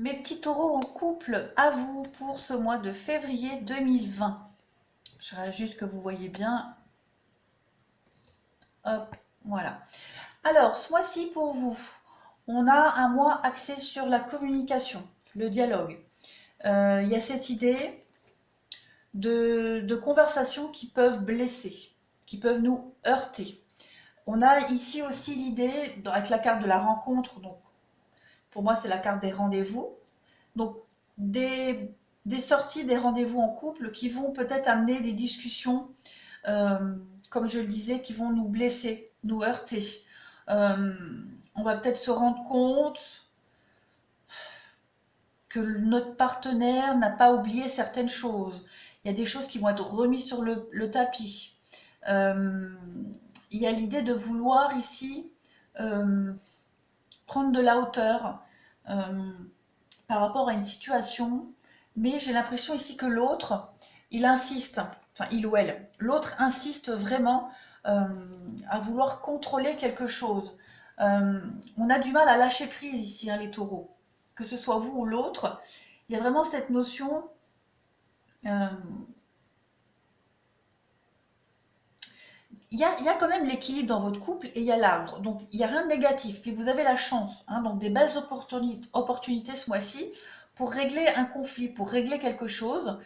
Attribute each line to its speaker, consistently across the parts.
Speaker 1: Mes petits taureaux en couple, à vous pour ce mois de février 2020. Je voudrais juste que vous voyez bien. Hop, voilà. Alors, ce mois-ci pour vous, on a un mois axé sur la communication, le dialogue. Il y a cette idée de conversations qui peuvent blesser, qui peuvent nous heurter. On a ici aussi l'idée, avec la carte de la rencontre, donc pour moi c'est la carte des rendez-vous, donc des sorties, des rendez-vous en couple qui vont peut-être amener des discussions, comme je le disais, qui vont nous blesser, nous heurter. Euh, on va peut-être se rendre compte que notre partenaire n'a pas oublié certaines choses. Il y a des choses qui vont être remises sur le tapis. Il y a l'idée de vouloir ici prendre de la hauteur par rapport à une situation, mais j'ai l'impression ici que l'autre, il insiste, enfin il ou elle, l'autre insiste vraiment à vouloir contrôler quelque chose. On a du mal à lâcher prise ici, hein, les taureaux. Que ce soit vous ou l'autre, il y a vraiment cette notion il y a quand même l'équilibre dans votre couple et il y a l'arbre. Donc, il n'y a rien de négatif. Puis vous avez la chance, hein, donc des belles opportunités ce mois-ci pour régler un conflit, pour régler quelque chose,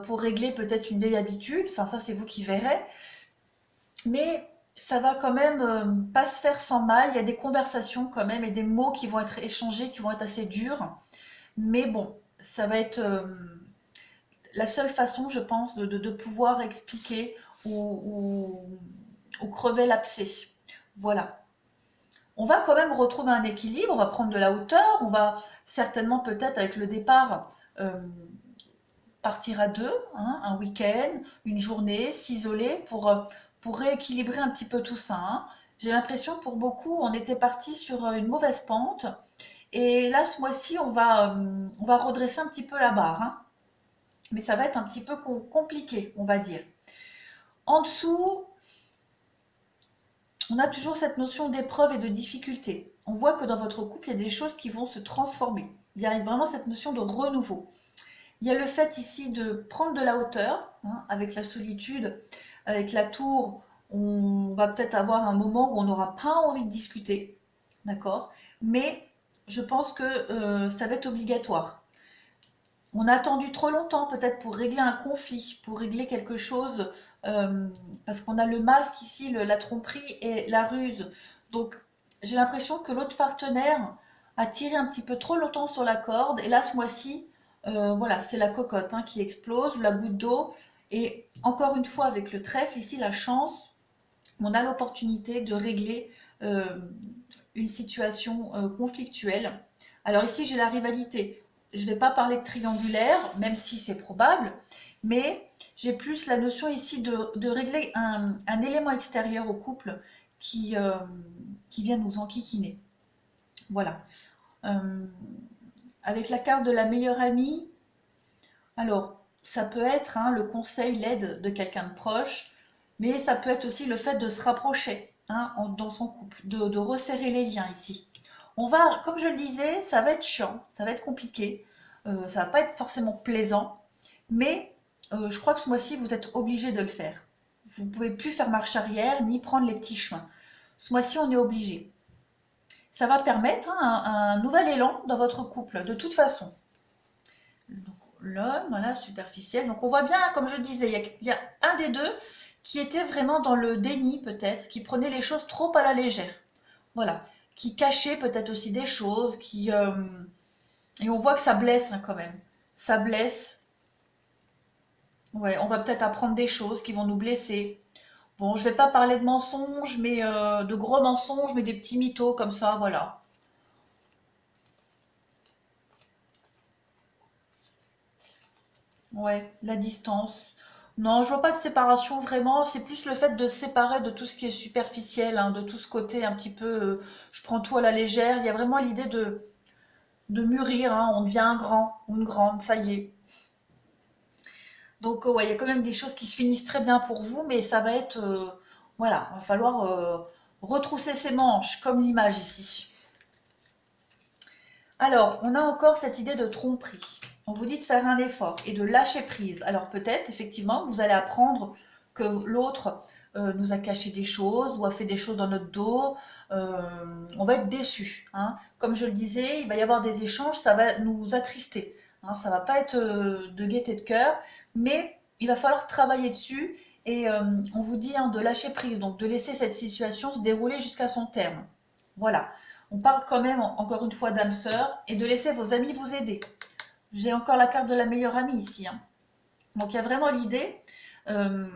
Speaker 1: pour régler peut-être une vieille habitude. Enfin, ça, c'est vous qui verrez. Mais ça va quand même pas se faire sans mal. Il y a des conversations quand même et des mots qui vont être échangés, qui vont être assez durs. Mais bon, ça va être la seule façon, je pense, de pouvoir expliquer ou crever l'abcès. Voilà. On va quand même retrouver un équilibre, on va prendre de la hauteur, on va certainement peut-être avec le départ partir à deux, hein, un week-end, une journée, s'isoler pour rééquilibrer un petit peu tout ça. Hein. J'ai l'impression pour beaucoup, on était parti sur une mauvaise pente. Et là, ce mois-ci, on va redresser un petit peu la barre. Hein. Mais ça va être un petit peu compliqué, on va dire. En dessous, on a toujours cette notion d'épreuve et de difficulté. On voit que dans votre couple, il y a des choses qui vont se transformer. Il y a vraiment cette notion de renouveau. Il y a le fait ici de prendre de la hauteur, hein, avec la solitude, avec la tour, on va peut-être avoir un moment où on n'aura pas envie de discuter, d'accord? Mais je pense que ça va être obligatoire. On a attendu trop longtemps peut-être pour régler un conflit, pour régler quelque chose, parce qu'on a le masque ici, la tromperie et la ruse. Donc j'ai l'impression que l'autre partenaire a tiré un petit peu trop longtemps sur la corde, et là ce mois-ci, voilà, c'est la cocotte, hein, qui explose, la goutte d'eau, et encore une fois avec le trèfle ici, la chance, on a l'opportunité de régler une situation conflictuelle. Alors ici j'ai la rivalité. Je ne vais pas parler de triangulaire, même si c'est probable, mais j'ai plus la notion ici de régler un élément extérieur au couple qui vient nous enquiquiner. Voilà. Euh, avec la carte de la meilleure amie, alors ça peut être, hein, le conseil, l'aide de quelqu'un de proche, mais ça peut être aussi le fait de se rapprocher, hein, dans son couple, de resserrer les liens ici. On va, comme je le disais, ça va être chiant, ça va être compliqué, ça va pas être forcément plaisant, mais je crois que ce mois-ci, vous êtes obligé de le faire. Vous ne pouvez plus faire marche arrière ni prendre les petits chemins. Ce mois-ci, on est obligé. Ça va permettre, hein, un nouvel élan dans votre couple, de toute façon. Donc, l'homme, voilà, superficiel. Donc on voit bien, comme je disais, il y a un des deux qui était vraiment dans le déni peut-être, qui prenait les choses trop à la légère. Voilà, qui cachait peut-être aussi des choses, et on voit que ça blesse, hein, quand même. Ça blesse. Ouais, on va peut-être apprendre des choses qui vont nous blesser. Bon, je vais pas parler de mensonges, mais de gros mensonges, mais des petits mythos comme ça, voilà. Ouais, la distance. Non, je vois pas de séparation vraiment. C'est plus le fait de se séparer de tout ce qui est superficiel, hein, de tout ce côté un petit peu, je prends tout à la légère. Il y a vraiment l'idée de mûrir, hein, on devient un grand ou une grande, ça y est. Donc, ouais, il y a quand même des choses qui se finissent très bien pour vous, mais ça va être, voilà, va falloir retrousser ses manches, comme l'image ici. Alors, on a encore cette idée de tromperie. On vous dit de faire un effort et de lâcher prise. Alors peut-être, effectivement, vous allez apprendre que l'autre nous a caché des choses ou a fait des choses dans notre dos. On va être déçu, hein. Comme je le disais, il va y avoir des échanges, ça va nous attrister, hein. Ça va pas être de gaieté de cœur, mais il va falloir travailler dessus. Et on vous dit, hein, de lâcher prise, donc de laisser cette situation se dérouler jusqu'à son terme. Voilà. On parle quand même, encore une fois, d'âme sœur et de laisser vos amis vous aider. J'ai encore la carte de la meilleure amie ici, hein. Donc il y a vraiment l'idée euh,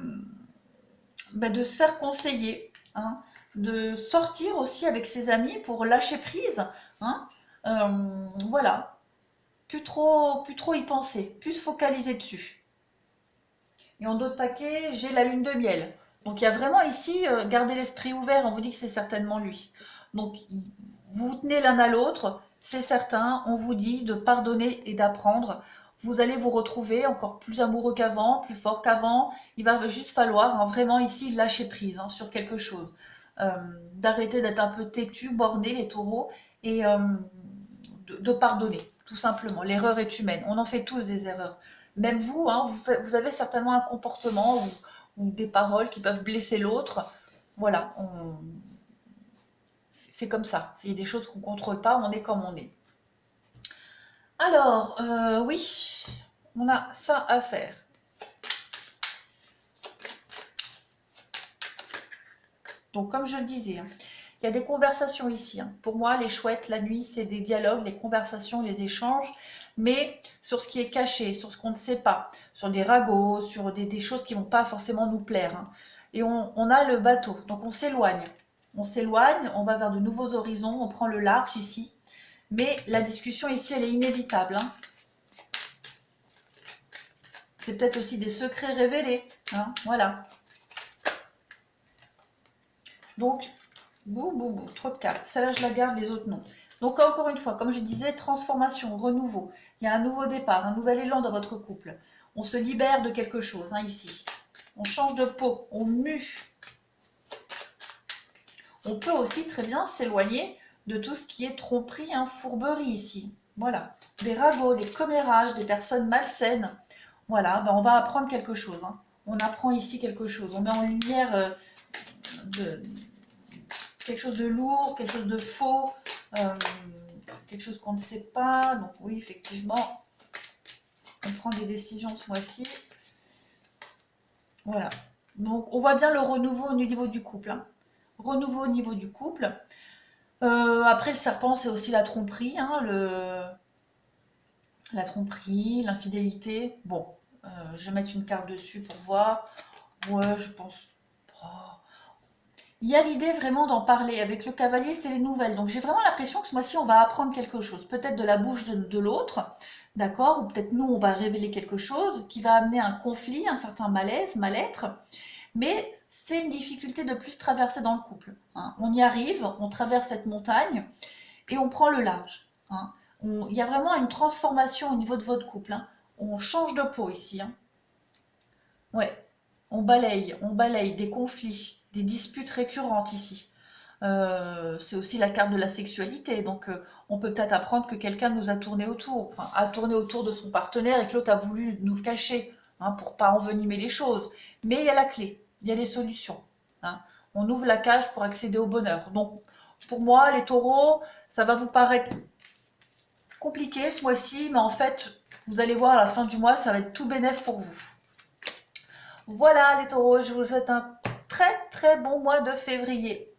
Speaker 1: de se faire conseiller, hein, de sortir aussi avec ses amis pour lâcher prise, hein. Voilà, plus trop y penser, plus se focaliser dessus. Et en d'autres paquets, j'ai la lune de miel. Donc il y a vraiment ici, garder l'esprit ouvert, on vous dit que c'est certainement lui. Donc vous vous tenez l'un à l'autre, c'est certain, on vous dit de pardonner et d'apprendre. Vous allez vous retrouver encore plus amoureux qu'avant, plus fort qu'avant. Il va juste falloir, hein, vraiment ici lâcher prise, hein, sur quelque chose. D'arrêter d'être un peu têtu, borné les taureaux, et de pardonner, tout simplement. L'erreur est humaine, on en fait tous des erreurs. Même vous, hein, vous avez certainement un comportement ou des paroles qui peuvent blesser l'autre. Voilà, c'est comme ça. Il y a des choses qu'on ne contrôle pas, on est comme on est. Alors, oui, on a ça à faire. Donc, comme je le disais, hein, il y a des conversations ici, hein. Pour moi, les chouettes, la nuit, c'est des dialogues, les conversations, les échanges, mais sur ce qui est caché, sur ce qu'on ne sait pas, sur des ragots, sur des choses qui ne vont pas forcément nous plaire, hein. Et on a le bateau, donc on s'éloigne. On s'éloigne, on va vers de nouveaux horizons, on prend le large ici. Mais la discussion ici, elle est inévitable, hein. C'est peut-être aussi des secrets révélés, hein, voilà. Donc, trop de cartes. Celle-là, je la garde, les autres, non. Donc, encore une fois, comme je disais, transformation, renouveau. Il y a un nouveau départ, un nouvel élan dans votre couple. On se libère de quelque chose, hein, ici. On change de peau, on mue. On peut aussi très bien s'éloigner de tout ce qui est tromperie, hein, fourberie ici. Voilà. Des ragots, des commérages, des personnes malsaines. Voilà, on va apprendre quelque chose, hein. On apprend ici quelque chose. On met en lumière quelque chose de lourd, quelque chose de faux, euh, quelque chose qu'on ne sait pas. Donc oui, effectivement, on prend des décisions ce mois-ci. Voilà. Donc on voit bien le renouveau au niveau du couple, hein. Renouveau au niveau du couple. Après, le serpent, c'est aussi la tromperie, hein, la tromperie, l'infidélité. Bon, je vais mettre une carte dessus pour voir. Ouais, je pense. Oh. Il y a l'idée vraiment d'en parler. Avec le cavalier, c'est les nouvelles. Donc j'ai vraiment l'impression que ce mois-ci, on va apprendre quelque chose. Peut-être de la bouche de l'autre, d'accord? Ou peut-être nous, on va révéler quelque chose qui va amener un conflit, un certain malaise, mal-être. Mais c'est une difficulté de plus traverser dans le couple, hein. On y arrive, on traverse cette montagne et on prend le large, hein. Il y a vraiment une transformation au niveau de votre couple, hein. On change de peau ici, hein. Ouais, on balaye des conflits, des disputes récurrentes ici. C'est aussi la carte de la sexualité, donc on peut peut-être apprendre que quelqu'un nous a tourné autour, enfin a tourné autour de son partenaire et que l'autre a voulu nous le cacher, hein, pour pas envenimer les choses. Mais il y a la clé, il y a les solutions, hein. On ouvre la cage pour accéder au bonheur. Donc pour moi, les taureaux, ça va vous paraître compliqué ce mois-ci, mais en fait, vous allez voir à la fin du mois, ça va être tout bénef pour vous. Voilà les taureaux, je vous souhaite un très très bon mois de février.